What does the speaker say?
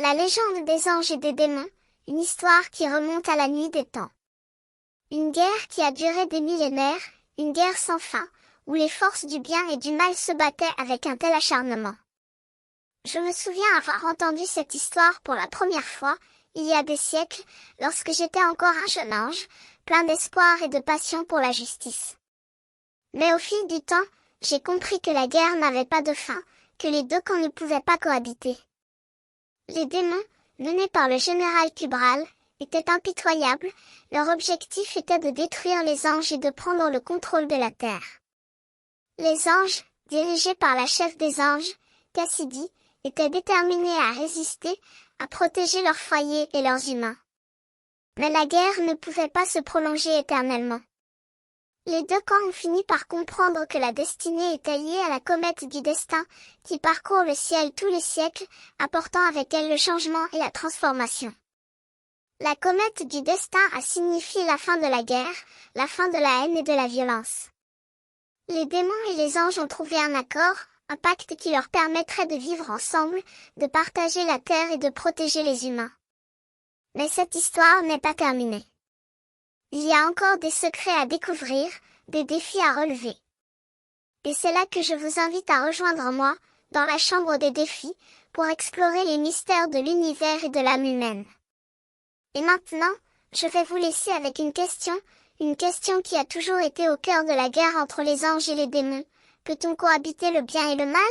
La légende des anges et des démons, une histoire qui remonte à la nuit des temps. Une guerre qui a duré des millénaires, une guerre sans fin, où les forces du bien et du mal se battaient avec un tel acharnement. Je me souviens avoir entendu cette histoire pour la première fois, il y a des siècles, lorsque j'étais encore un jeune ange, plein d'espoir et de passion pour la justice. Mais au fil du temps, j'ai compris que la guerre n'avait pas de fin, que les deux camps ne pouvaient pas cohabiter. Les démons, menés par le général Kubral, étaient impitoyables, leur objectif était de détruire les anges et de prendre le contrôle de la terre. Les anges, dirigés par la chef des anges, Cassidy, étaient déterminés à résister, à protéger leurs foyers et leurs humains. Mais la guerre ne pouvait pas se prolonger éternellement. Les deux camps ont fini par comprendre que la destinée était liée à la comète du destin, qui parcourt le ciel tous les siècles, apportant avec elle le changement et la transformation. La comète du destin a signifié la fin de la guerre, la fin de la haine et de la violence. Les démons et les anges ont trouvé un accord, un pacte qui leur permettrait de vivre ensemble, de partager la terre et de protéger les humains. Mais cette histoire n'est pas terminée. Il y a encore des secrets à découvrir, des défis à relever. Et c'est là que je vous invite à rejoindre moi, dans la chambre des défis, pour explorer les mystères de l'univers et de l'âme humaine. Et maintenant, je vais vous laisser avec une question qui a toujours été au cœur de la guerre entre les anges et les démons. Peut-on cohabiter le bien et le mal ?